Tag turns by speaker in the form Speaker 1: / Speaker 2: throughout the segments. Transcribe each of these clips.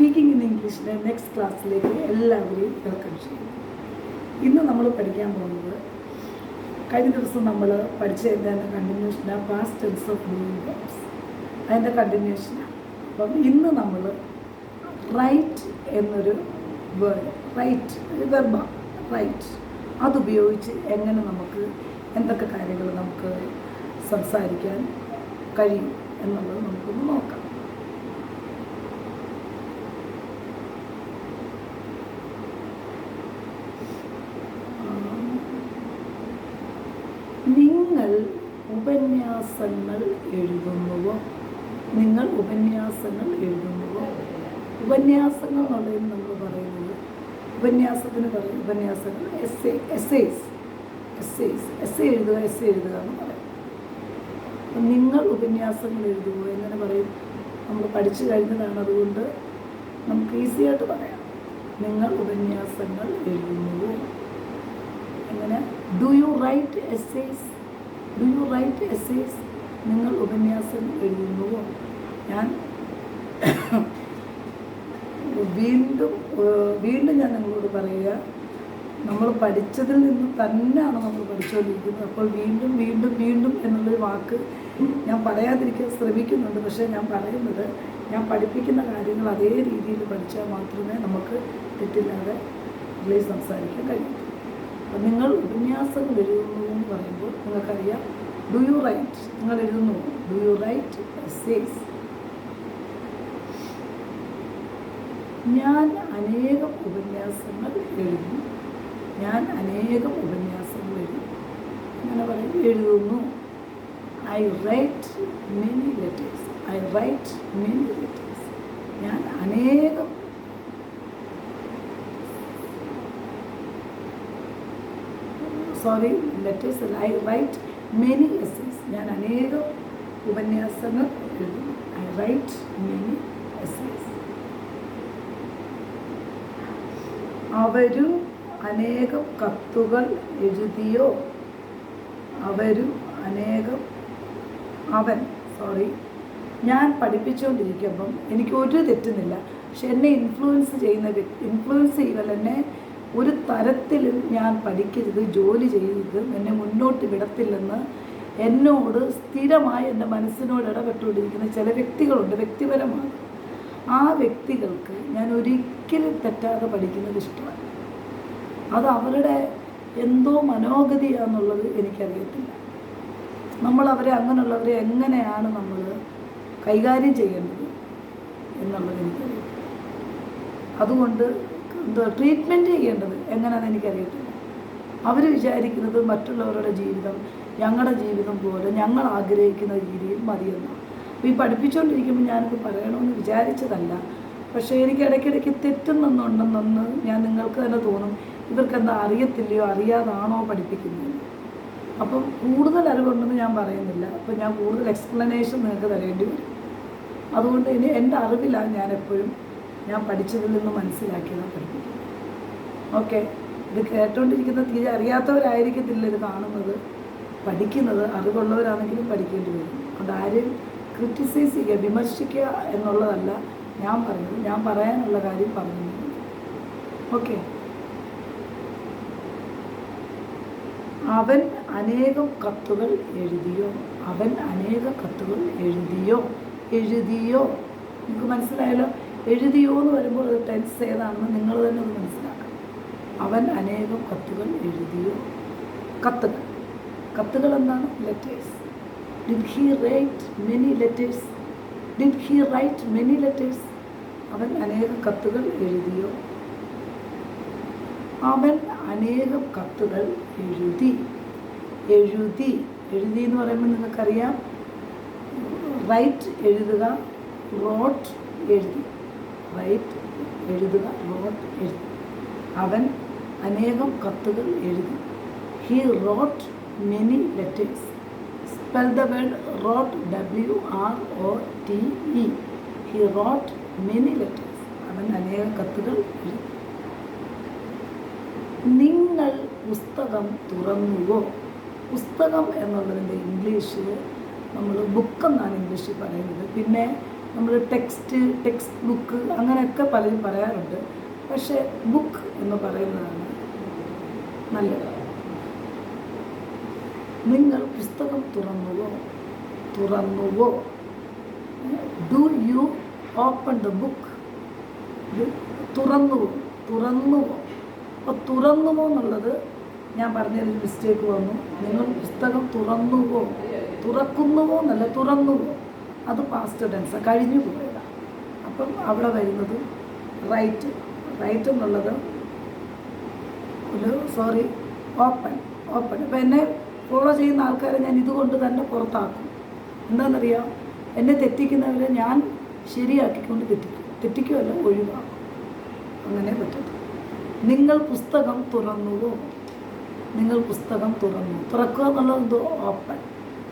Speaker 1: Speaking in ഇംഗ്ലീഷിൻ്റെ next ക്ലാസ്സിലേക്ക് എല്ലാവരെയും welcome ചെയ്യുന്നു. ഇന്ന് നമ്മൾ പഠിക്കാൻ പോകുന്നത് കഴിഞ്ഞ ദിവസം നമ്മൾ പഠിച്ചതിൻ്റെ കണ്ടിന്യൂഷനാണ് past tense of doing verbs. അതിൻ്റെ കണ്ടിന്യൂഷനാണ്. അപ്പം ഇന്ന് നമ്മൾ റൈറ്റ് എന്നൊരു വേർഡ്, റൈറ്റ് വെർബ റൈറ്റ്, അതുപയോഗിച്ച് എങ്ങനെ നമുക്ക് എന്തൊക്കെ കാര്യങ്ങൾ നമുക്ക് സംസാരിക്കാൻ കഴിയും എന്നുള്ളത് നമുക്കൊന്ന് നോക്കാം. നിങ്ങൾ ഉപന്യാസങ്ങൾ എഴുതുന്നുവോ? നിങ്ങൾ ഉപന്യാസങ്ങൾ എഴുതുന്നുവോ? ഉപന്യാസങ്ങൾ എന്നുള്ളതിന് നമ്മൾ പറയുന്നത്, ഉപന്യാസത്തിന് പറയും ഉപന്യാസങ്ങൾ എസ്സേ എഴുതുക എന്ന് പറയും. അപ്പം നിങ്ങൾ ഉപന്യാസങ്ങൾ എഴുതുമോ എങ്ങനെ പറയും? നമ്മൾ പഠിച്ചു കഴിഞ്ഞതാണ്, അതുകൊണ്ട് നമുക്ക് ഈസിയായിട്ട് പറയാം. നിങ്ങൾ ഉപന്യാസങ്ങൾ എഴുതുന്നുവോ? എങ്ങനെ? Do you write essays? നിങ്ങൾ ഉപന്യാസങ്ങൾ എഴുതുന്നുവോ? ഞാൻ വീണ്ടും ഞാൻ നിങ്ങളോട് പറയുക, നമ്മൾ പഠിച്ചതിൽ നിന്ന് തന്നെയാണ് നമ്മൾ പഠിച്ചുകൊണ്ടിരിക്കുന്നത്. അപ്പോൾ വീണ്ടും എന്നുള്ളൊരു വാക്ക് ഞാൻ പറയാതിരിക്കാൻ ശ്രമിക്കുന്നുണ്ട്. പക്ഷേ ഞാൻ പറയുന്നത്, ഞാൻ പഠിപ്പിക്കുന്ന കാര്യങ്ങൾ അതേ രീതിയിൽ പഠിച്ചാൽ മാത്രമേ നമുക്ക് തെറ്റില്ലാതെ സംസാരിക്കാൻ കഴിയൂ. അപ്പം നിങ്ങൾ ഉപന്യാസങ്ങൾ എഴുതുന്നു എന്ന് പറയുമ്പോൾ നിങ്ങൾക്കറിയാം, ഡു യു റൈറ്റ്, നിങ്ങൾ എഴുതുന്നു, ഡു യു റൈറ്റ് എസ്സേസ്? ഞാൻ അനേകം ഉപന്യാസങ്ങൾ എഴുതും. അങ്ങനെ പറയും, എഴുതുന്നു. I write many letters. ഞാൻ അനേകം ലെറ്റേഴ്സ് അല്ല, ഐ റൈറ്റ് മെനി എസ്സേസ്. ഞാൻ അനേകം ഉപന്യാസങ്ങൾ എഴുതും. I write many essays. അവരും അനേകം കത്തുകൾ എഴുതിയോ? ഞാൻ പഠിപ്പിച്ചുകൊണ്ടിരിക്കുമ്പം എനിക്ക് ഒരു തെറ്റുന്നില്ല, പക്ഷെ എന്നെ ഇൻഫ്ലുവൻസ് ചെയ്യുമല്ലോ, എന്നെ ഒരു തരത്തിലും ഞാൻ പഠിക്കരുത്, ജോലി ചെയ്യരുത്, എന്നെ മുന്നോട്ട് വിടത്തില്ലെന്ന് എന്നോട് സ്ഥിരമായി എൻ്റെ മനസ്സിനോട് ഇടപെട്ടുകൊണ്ടിരിക്കുന്ന ചില വ്യക്തികളുണ്ട്, വ്യക്തിപരമാണ്. ആ വ്യക്തികൾക്ക് ഞാൻ ഒരിക്കലും തെറ്റാതെ പഠിക്കുന്നത് ഇഷ്ടമാണ്. അത് അവരുടെ എന്തോ മനോഗതിയാണെന്നുള്ളത് എനിക്കറിയത്തില്ല. അങ്ങനെയുള്ളവരെ എങ്ങനെയാണ് നമ്മൾ കൈകാര്യം ചെയ്യേണ്ടത് എന്നുള്ളത് എനിക്കറിയത്തില്ല. അതുകൊണ്ട് ട്രീറ്റ്മെൻറ്റ് ചെയ്യേണ്ടത് എങ്ങനെയാണെന്ന് എനിക്കറിയത്തില്ല. അവർ വിചാരിക്കുന്നത് മറ്റുള്ളവരുടെ ജീവിതം ഞങ്ങളുടെ ജീവിതം പോലെ ഞങ്ങൾ ആഗ്രഹിക്കുന്ന രീതിയിൽ മതിയെന്നാണ്. അപ്പോൾ ഈ പഠിപ്പിച്ചുകൊണ്ടിരിക്കുമ്പോൾ ഞാനിത് പറയണമെന്ന് വിചാരിച്ചതല്ല, പക്ഷേ എനിക്ക് ഇടയ്ക്കിടയ്ക്ക് തെറ്റുന്നുണ്ടെന്നൊന്ന് ഞാൻ നിങ്ങൾക്ക് തന്നെ തോന്നും, ഇവർക്കെന്താ അറിയത്തില്ലയോ, അറിയാതാണോ പഠിപ്പിക്കുന്നത്. അപ്പം കൂടുതൽ അറിവുണ്ടെന്ന് ഞാൻ പറയുന്നില്ല, അപ്പം ഞാൻ കൂടുതൽ എക്സ്പ്ലനേഷൻ നിങ്ങൾക്ക് തരേണ്ടി വരും. അതുകൊണ്ട് ഇനി എൻ്റെ അറിവിലാണ് ഞാൻ പഠിച്ചതിൽ നിന്ന് മനസ്സിലാക്കിയതാണ് പഠിപ്പിക്കുന്നത്. ഓക്കെ, ഇത് കേട്ടുകൊണ്ടിരിക്കുന്ന തീരെ അറിയാത്തവരായിരിക്കത്തില്ല ഇത് കാണുന്നത്, പഠിക്കുന്നത്. അറിവുള്ളവരാണെങ്കിലും പഠിക്കേണ്ടി വരും. അതുകൊണ്ട് ആരും ക്രിറ്റിസൈസ് ചെയ്യുക, വിമർശിക്കുക എന്നുള്ളതല്ല ഞാൻ പറഞ്ഞത്. ഞാൻ പറയാനുള്ള കാര്യം പറഞ്ഞു. ഓക്കെ, അവൻ അനേകം കത്തുകൾ എഴുതിയോ? നിങ്ങൾക്ക് മനസ്സിലായല്ലോ. എഴുതിയോ എന്ന് വരുമ്പോൾ അത് ടെൻസ് ഏതാണെന്ന് നിങ്ങൾ തന്നെ ഒന്ന് മനസ്സിലാക്കണം. അവൻ അനേകം കത്തുകൾ എഴുതിയോ? കത്തുകൾ എന്താണ്? Letters. Did he write many letters? അവൻ അനേകം കത്തുകൾ എഴുതിയോ? അവൻ അനേകം കത്തുകൾ എഴുതി എന്ന് പറയുമ്പോൾ നിങ്ങൾക്കറിയാം, റൈറ്റ് എഴുതുക, റോട്ട് എഴുതി. അവൻ അനേകം കത്തുകൾ എഴുതി. He wrote many letters. Spell the word wrote, W-R-O-T-E. He wrote many letters. അവൻ അനേകം കത്തുകൾ എഴുതി. നിങ്ങൾ പുസ്തകം തുറന്നുവോ? പുസ്തകം എന്നുള്ളതിൻ്റെ ഇംഗ്ലീഷ് നമ്മൾ ബുക്ക് എന്നാണ് ഇംഗ്ലീഷിൽ പറയുന്നത്. പിന്നെ നമ്മൾ ടെക്സ്റ്റ് ബുക്ക് അങ്ങനെയൊക്കെ പലരും പറയാറുണ്ട്. പക്ഷേ ബുക്ക് എന്ന് പറയുന്നതാണ് നല്ലത്. നിങ്ങൾ പുസ്തകം തുറന്നുവോ? Do you open the book? തുറന്നുവോ? അപ്പോൾ തുറന്നുവോ എന്നുള്ളത് ഞാൻ പറഞ്ഞൊരു മിസ്റ്റേക്ക് വന്നു. നിങ്ങൾ പുസ്തകം തുറക്കുന്നുവോ എന്നല്ല, തുറന്നുവോ. അത് പാസ്റ്റ് ടെൻസ്, കഴിഞ്ഞു പോയതാണ്. അപ്പം അവിടെ വരുന്നത് റൈറ്റ് എന്നുള്ളത് ഓപ്പൺ. അപ്പം എന്നെ ഫോളോ ചെയ്യുന്ന ആൾക്കാരെ ഞാൻ ഇതുകൊണ്ട് തന്നെ പുറത്താക്കും. എന്താണെന്നറിയാം, എന്നെ തെറ്റിക്കുന്നവരെ ഞാൻ ശരിയാക്കിക്കൊണ്ട് തെറ്റിക്കുമല്ല, ഒഴിവാക്കും. അങ്ങനെ പറ്റട്ടെ. നിങ്ങൾ പുസ്തകം തുറന്നുവോ? തുറക്കുക എന്നുള്ളത് എന്തോ ഓപ്പൺ,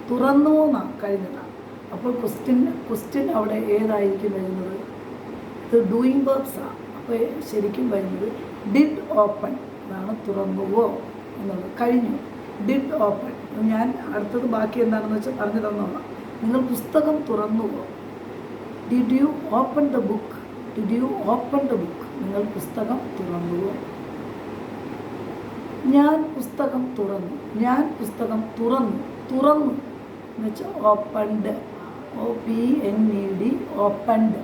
Speaker 1: തുറന്നുവോ എന്നാണ് കഴിഞ്ഞതാണ്. അപ്പോൾ ക്വസ്റ്റ്യൻ അവിടെ ഏതായിരിക്കും വരുന്നത്? ഇത് ഡൂയിങ് വേർബ്സാണ്. അപ്പോൾ ശരിക്കും വരുന്നത് ഡിഡ് ഓപ്പൺ, അതാണ് തുറന്നുവോ എന്നുള്ളത്. കഴിഞ്ഞു, ഡിഡ് ഓപ്പൺ. ഞാൻ അടുത്തത് ബാക്കി എന്താണെന്ന് വെച്ചാൽ പറഞ്ഞു തന്നോളാം. നിങ്ങൾ പുസ്തകം തുറന്നുവോ? Did you open the book? നിങ്ങൾ പുസ്തകം തുറന്നുവോ? ഞാൻ പുസ്തകം തുറന്നു എന്ന് വെച്ചാൽ opened, OPNED, opened.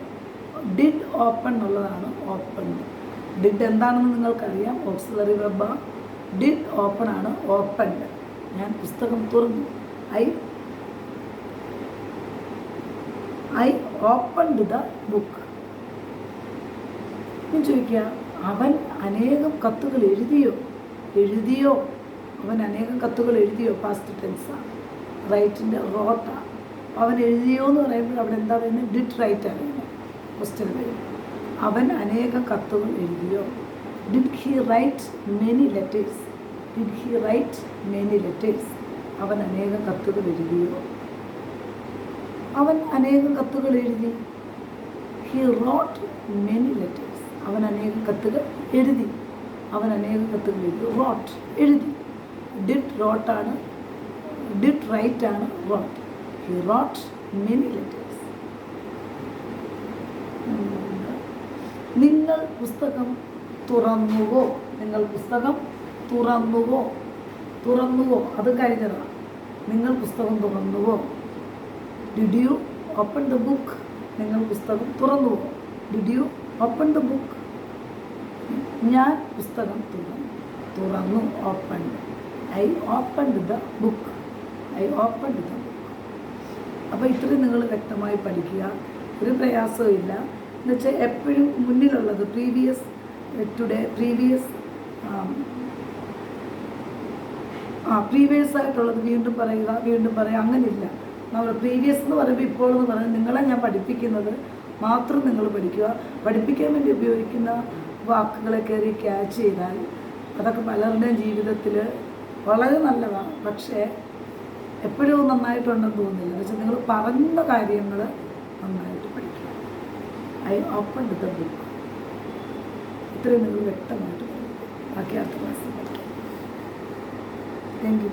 Speaker 1: Did open എന്നുള്ളതാണ് ഓപ്പൺഡ്. ഡിഡ് എന്താണെന്ന് നിങ്ങൾക്കറിയാം, ഓക്സിലറി വെർബ്. ഡിഡ് ഓപ്പൺ ആണ് ഓപ്പൺഡ്. ഞാൻ പുസ്തകം തുറന്നു. I opened the book. ഞാൻ ചോദിക്കുക, അവൻ അനേകം കത്തുകൾ എഴുതിയോ? അവൻ അനേകം കത്തുകൾ എഴുതിയോ? പാസ്റ്റ് ടെൻസാണ്. റൈറ്റിൻ്റെ റോട്ടാണ്. അവൻ എഴുതിയോ എന്ന് പറയുമ്പോൾ അവിടെ എന്താ പറയുന്നത്? ഡിഡ് റൈറ്റ് ആണ് ക്വസ്റ്റ്യൻ വരും. അവൻ അനേകം കത്തുകൾ എഴുതിയോ? Did he write many letters? അവൻ അനേകം കത്തുകൾ എഴുതിയോ? അവൻ അനേകം കത്തുകൾ എഴുതി. He wrote many letters. അവൻ അനേകം കത്തുകൾ എഴുതി. റോട്ട്, എഴുതി. ഡിഡ് റോട്ടാണ്, ഡിഡ് റൈറ്റ് ആണ് wrote. He wrote many letters. നിങ്ങൾ പുസ്തകം തുറന്നുവോ? അത് കഴിഞ്ഞതാണ്. നിങ്ങൾ പുസ്തകം തുറന്നുവോ? Did you open the book? നിങ്ങൾ പുസ്തകം തുറന്നുവോ? Did you open the book? ഞാൻ പുസ്തകം തുറന്നു, opened. I opened the book. അപ്പോൾ ഇത്രയും നിങ്ങൾ വ്യക്തമായി പഠിക്കുക. ഒരു പ്രയാസവും ഇല്ല. എന്നുവെച്ചാൽ എപ്പോഴും മുന്നിലുള്ളത് പ്രീവിയസ് ആയിട്ടുള്ളത് വീണ്ടും പറയുക, അങ്ങനെയില്ല. നമ്മൾ പ്രീവിയസ് എന്ന് പറയുമ്പോൾ ഇപ്പോൾ എന്ന് പറയുന്നത് നിങ്ങളെ ഞാൻ പഠിപ്പിക്കുന്നത് മാത്രം നിങ്ങൾ പഠിക്കുക. പഠിപ്പിക്കാൻ വേണ്ടി ഉപയോഗിക്കുന്ന വാക്കുകളെ കയറി ക്യാച്ച് ചെയ്താൽ അതൊക്കെ പലരുടെയും ജീവിതത്തിൽ വളരെ നല്ലതാണ്. പക്ഷേ എപ്പോഴും നന്നായിട്ടുണ്ടെന്ന് തോന്നുന്നില്ല. എന്ന് വെച്ചാൽ നിങ്ങൾ പറഞ്ഞ കാര്യങ്ങൾ നന്നായിട്ട് പഠിക്കുക. I opened the book. ഇത്രയും നിങ്ങൾ വ്യക്തമായിട്ട് പഠിക്കുക. ബാക്കി അടുത്ത ക്ലാസ്സിൽ പഠിക്കാം. Thank you.